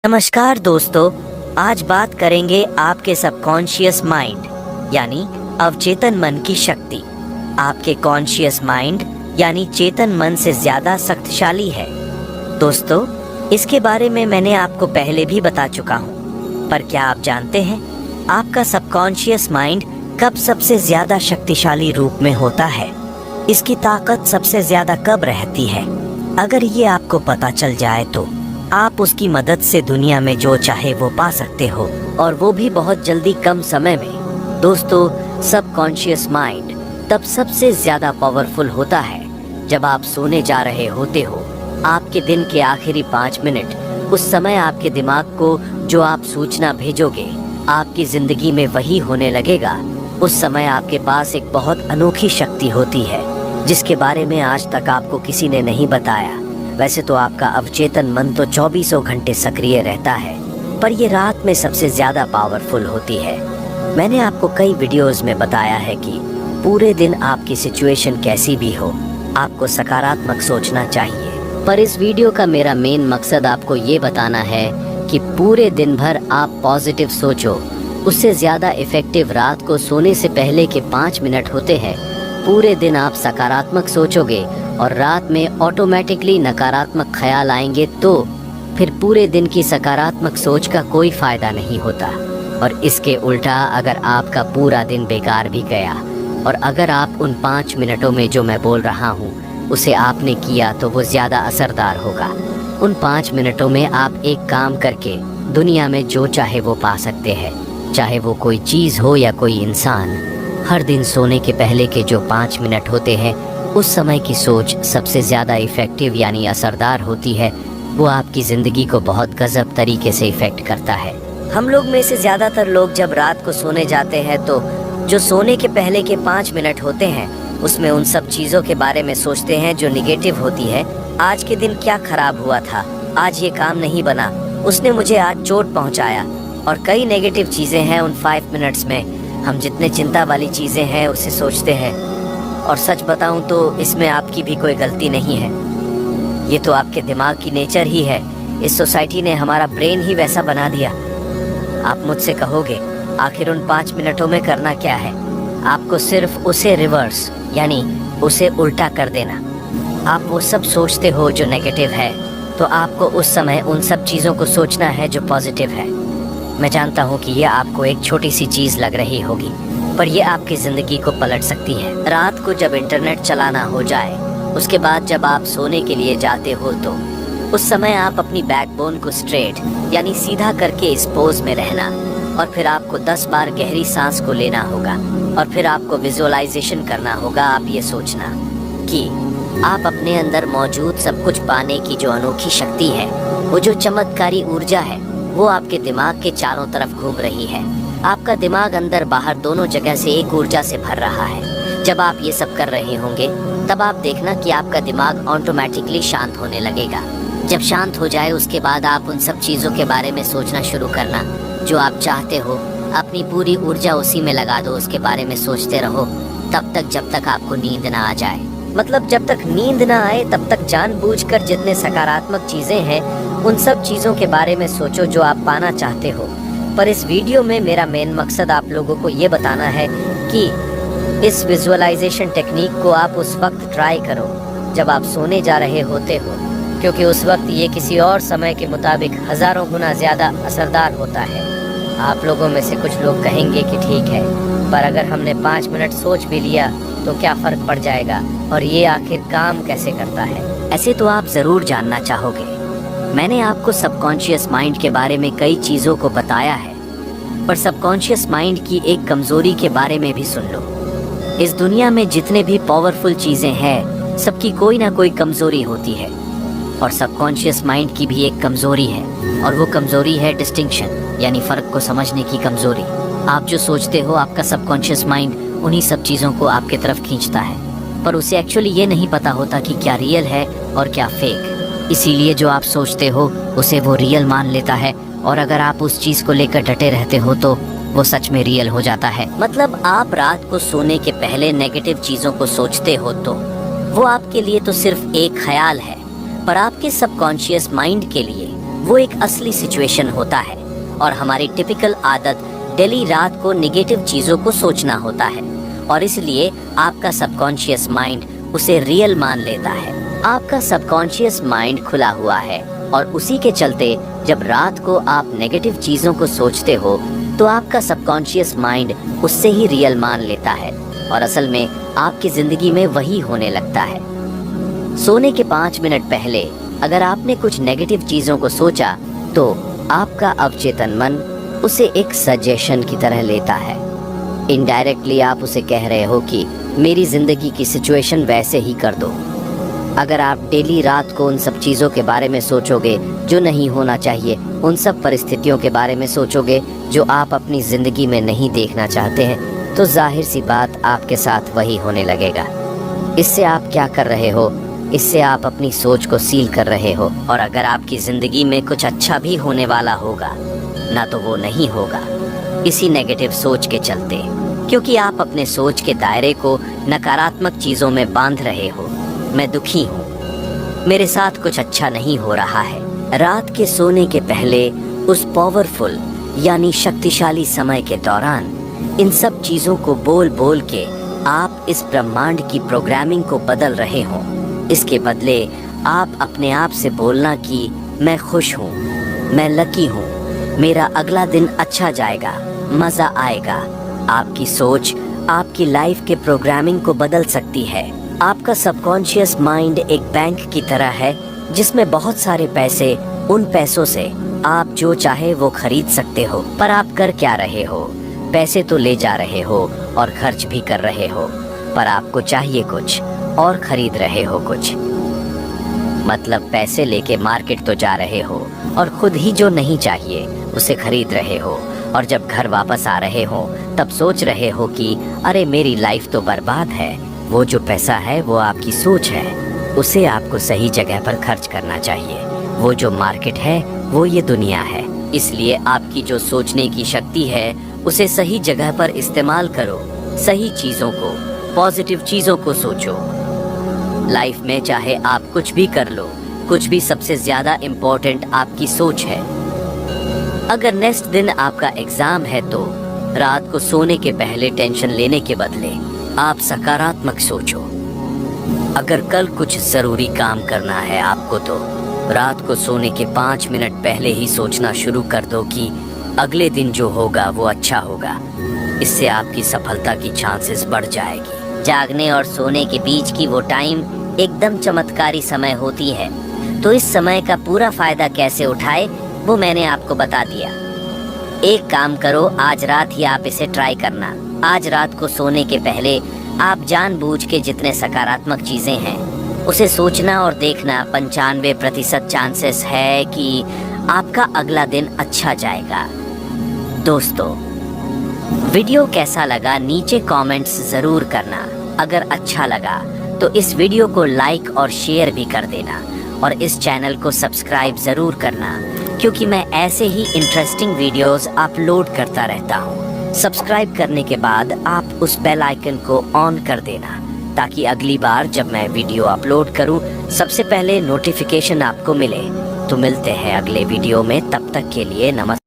नमस्कार दोस्तों, आज बात करेंगे आपके सबकॉन्शियस माइंड यानी अवचेतन मन की शक्ति। आपके कॉन्शियस माइंड यानी चेतन मन से ज्यादा शक्तिशाली है। दोस्तों, इसके बारे में मैंने आपको पहले भी बता चुका हूँ, पर क्या आप जानते हैं आपका सबकॉन्शियस माइंड कब सबसे ज्यादा शक्तिशाली रूप में होता है? इसकी ताकत सबसे ज्यादा कब रहती है? अगर ये आपको पता चल जाए तो आप उसकी मदद से दुनिया में जो चाहे वो पा सकते हो, और वो भी बहुत जल्दी, कम समय में। दोस्तों, सबकॉन्शियस माइंड तब सबसे ज्यादा पावरफुल होता है जब आप सोने जा रहे होते हो। आपके दिन के आखिरी 5 मिनट, उस समय आपके दिमाग को जो आप सूचना भेजोगे आपकी जिंदगी में वही होने लगेगा। उस समय आपके पास एक बहुत अनोखी शक्ति होती है जिसके बारे में आज तक आपको किसी ने नहीं बताया। वैसे तो आपका अवचेतन मन तो 24 घंटे सक्रिय रहता है, पर ये रात में सबसे ज्यादा पावरफुल होती है। मैंने आपको कई वीडियोस में बताया है कि पूरे दिन आपकी सिचुएशन कैसी भी हो, आपको सकारात्मक सोचना चाहिए। पर इस वीडियो का मेरा मेन मकसद आपको ये बताना है कि पूरे दिन भर आप पॉजिटिव सोचो। उससे ज्यादा इफेक्टिव रात को सोने से पहले के 5 मिनट होते हैं। पूरे दिन आप सकारात्मक सोचोगे और रात में ऑटोमेटिकली नकारात्मक ख्याल आएंगे, तो फिर पूरे दिन की सकारात्मक सोच का कोई फायदा नहीं होता। और इसके उल्टा अगर आपका पूरा दिन बेकार भी गया और अगर आप उन 5 मिनटों में जो मैं बोल रहा हूँ उसे आपने किया तो वो ज़्यादा असरदार होगा। उन 5 मिनटों में आप एक काम करके दुनिया में जो चाहे वो पा सकते हैं, चाहे वो कोई चीज़ हो या कोई इंसान। हर दिन सोने के पहले के जो 5 मिनट होते हैं, उस समय की सोच सबसे ज़्यादा इफ़ेक्टिव यानी असरदार होती है। वो आपकी ज़िंदगी को बहुत गजब तरीके से इफ़ेक्ट करता है। हम लोग में से ज़्यादातर लोग जब रात को सोने जाते हैं तो जो सोने के पहले के 5 मिनट होते हैं उसमें उन सब चीज़ों के बारे में सोचते हैं जो निगेटिव होती है। आज के दिन क्या खराब हुआ था, आज ये काम नहीं बना, उसने मुझे आज चोट पहुँचाया, और कई नेगेटिव चीज़ें हैं। उन 5 मिनट्स में हम जितने चिंता वाली चीज़ें हैं उसे सोचते हैं। और सच बताऊं तो इसमें आपकी भी कोई गलती नहीं है, ये तो आपके दिमाग की नेचर ही है। इस सोसाइटी ने हमारा ब्रेन ही वैसा बना दिया। आप मुझसे कहोगे आखिर उन 5 मिनटों में करना क्या है? आपको सिर्फ उसे रिवर्स यानी उसे उल्टा कर देना। आप वो सब सोचते हो जो नेगेटिव है, तो आपको उस समय उन सब चीज़ों को सोचना है जो पॉजिटिव है। मैं जानता हूँ कि ये आपको एक छोटी सी चीज़ लग रही होगी, पर ये आपकी ज़िंदगी को पलट सकती है। रात को जब इंटरनेट चलाना हो जाए, उसके बाद जब आप सोने के लिए जाते हो तो उस समय आप अपनी बैकबोन को स्ट्रेट यानी सीधा करके इस पोज में रहना, और फिर आपको 10 बार गहरी सांस को लेना होगा, और फिर आपको विजुअलाइजेशन करना होगा। आप ये सोचना कि आप अपने अंदर मौजूद सब कुछ पाने की जो अनोखी शक्ति है, वो जो चमत्कारी ऊर्जा है, वो आपके दिमाग के चारों तरफ घूम रही है। आपका दिमाग अंदर बाहर दोनों जगह से एक ऊर्जा से भर रहा है। जब आप ये सब कर रहे होंगे तब आप देखना कि आपका दिमाग ऑटोमेटिकली शांत होने लगेगा। जब शांत हो जाए उसके बाद आप उन सब चीज़ों के बारे में सोचना शुरू करना जो आप चाहते हो। अपनी पूरी ऊर्जा उसी में लगा दो, उसके बारे में सोचते रहो तब तक जब तक आपको नींद ना आ जाए। मतलब जब तक नींद ना आए तब तक जानबूझकर जितने सकारात्मक चीज़ें हैं उन सब चीज़ों के बारे में सोचो जो आप पाना चाहते हो। पर इस वीडियो में मेरा मेन मकसद आप लोगों को ये बताना है कि इस विजुअलाइजेशन टेक्निक को आप उस वक्त ट्राई करो जब आप सोने जा रहे होते हो, क्योंकि उस वक्त ये किसी और समय के मुताबिक हज़ारों गुना ज़्यादा असरदार होता है। आप लोगों में से कुछ लोग कहेंगे कि ठीक है, पर अगर हमने 5 मिनट सोच भी लिया तो क्या फ़र्क पड़ जाएगा, और ये आखिर काम कैसे करता है? ऐसे तो आप ज़रूर जानना चाहोगे। मैंने आपको सबकॉन्शियस माइंड के बारे में कई चीज़ों को बताया है, पर सबकॉन्शियस माइंड की एक कमज़ोरी के बारे में भी सुन लो। इस दुनिया में जितने भी पावरफुल चीज़ें हैं सबकी कोई ना कोई कमज़ोरी होती है, और सबकॉन्शियस माइंड की भी एक कमज़ोरी है, और वो कमज़ोरी है डिस्टिंक्शन यानी फ़र्क को समझने की कमज़ोरी। आप जो सोचते हो आपका सबकॉन्शियस माइंड उन्हीं सब चीज़ों को आपके तरफ खींचता है, पर उसे एक्चुअली ये नहीं पता होता कि क्या रियल है और क्या फेक। इसीलिए जो आप सोचते हो उसे वो रियल मान लेता है, और अगर आप उस चीज़ को लेकर डटे रहते हो तो वो सच में रियल हो जाता है। मतलब आप रात को सोने के पहले नेगेटिव चीज़ों को सोचते हो तो वो आपके लिए तो सिर्फ एक ख्याल है, पर आपके सबकॉन्शियस माइंड के लिए वो एक असली सिचुएशन होता है और हमारी टिपिकल आदत डेली रात को निगेटिव चीजों को सोचना होता है और इसलिए आपका सबकॉन्शियस माइंड उसे रियल मान लेता है। आपका सबकॉन्शियस माइंड खुला हुआ है और उसी के चलते जब रात को आप नेगेटिव चीजों को सोचते हो तो आपका सबकॉन्शियस माइंड उससे ही रियल मान लेता है और असल में आपकी जिंदगी में वही होने लगता है। सोने के 5 मिनट पहले अगर आपने कुछ नेगेटिव चीजों को सोचा तो आपका अवचेतन मन उसे एक सजेशन की तरह लेता है। इनडायरेक्टली आप उसे कह रहे हो कि मेरी जिंदगी की सिचुएशन वैसे ही कर दो। अगर आप डेली रात को उन सब चीज़ों के बारे में सोचोगे जो नहीं होना चाहिए, उन सब परिस्थितियों के बारे में सोचोगे जो आप अपनी ज़िंदगी में नहीं देखना चाहते हैं, तो जाहिर सी बात आपके साथ वही होने लगेगा। इससे आप क्या कर रहे हो? इससे आप अपनी सोच को सील कर रहे हो और अगर आपकी ज़िंदगी में कुछ अच्छा भी होने वाला होगा ना तो वो नहीं होगा इसी नेगेटिव सोच के चलते, क्योंकि आप अपने सोच के दायरे को नकारात्मक चीज़ों में बांध रहे हो। मैं दुखी हूँ, मेरे साथ कुछ अच्छा नहीं हो रहा है। रात के सोने के पहले उस पावरफुल यानी शक्तिशाली समय के दौरान इन सब चीज़ों को बोल बोल के आप इस ब्रह्मांड की प्रोग्रामिंग को बदल रहे हो। इसके बदले आप अपने आप से बोलना कि मैं खुश हूँ, मैं लकी हूँ, मेरा अगला दिन अच्छा जाएगा, मज़ा आएगा। आपकी सोच आपकी लाइफ के प्रोग्रामिंग को बदल सकती है। आपका सबकॉन्शियस माइंड एक बैंक की तरह है जिसमें बहुत सारे पैसे, उन पैसों से आप जो चाहे वो खरीद सकते हो। पर आप कर क्या रहे हो? पैसे तो ले जा रहे हो और खर्च भी कर रहे हो, पर आपको चाहिए कुछ और खरीद रहे हो कुछ। मतलब पैसे लेके मार्केट तो जा रहे हो और खुद ही जो नहीं चाहिए उसे खरीद रहे हो और जब घर वापस आ रहे हो तब सोच रहे हो कि अरे मेरी लाइफ तो बर्बाद है। वो जो पैसा है वो आपकी सोच है, उसे आपको सही जगह पर खर्च करना चाहिए। वो जो मार्केट है वो ये दुनिया है। इसलिए आपकी जो सोचने की शक्ति है उसे सही जगह पर इस्तेमाल करो। सही चीज़ों को, पॉजिटिव चीज़ों को सोचो। लाइफ में चाहे आप कुछ भी कर लो, कुछ भी सबसे ज़्यादा इम्पोर्टेंट आपकी सोच है। अगर नेक्स्ट दिन आपका एग्ज़ाम है तो रात को सोने के पहले टेंशन लेने के बदले आप सकारात्मक सोचो। अगर कल कुछ ज़रूरी काम करना है आपको तो रात को सोने के 5 मिनट पहले ही सोचना शुरू कर दो कि अगले दिन जो होगा वो अच्छा होगा। इससे आपकी सफलता की चांसेस बढ़ जाएगी। जागने और सोने के बीच की वो टाइम एकदम चमत्कारी समय होती है, तो इस समय का पूरा फायदा कैसे उठाए वो मैंने आपको बता दिया। एक काम करो, आज रात ही आप इसे ट्राई करना। आज रात को सोने के पहले आप जानबूझ के जितने सकारात्मक चीज़ें हैं उसे सोचना और देखना। 95% चांसेस है कि आपका अगला दिन अच्छा जाएगा। दोस्तों, वीडियो कैसा लगा नीचे कमेंट्स ज़रूर करना। अगर अच्छा लगा तो इस वीडियो को लाइक और शेयर भी कर देना और इस चैनल को सब्सक्राइब ज़रूर करना, क्योंकि मैं ऐसे ही इंटरेस्टिंग वीडियोस अपलोड करता रहता हूँ। सब्सक्राइब करने के बाद आप उस बेल आइकन को ऑन कर देना ताकि अगली बार जब मैं वीडियो अपलोड करूँ सबसे पहले नोटिफिकेशन आपको मिले। तो मिलते हैं अगले वीडियो में, तब तक के लिए नमस्कार।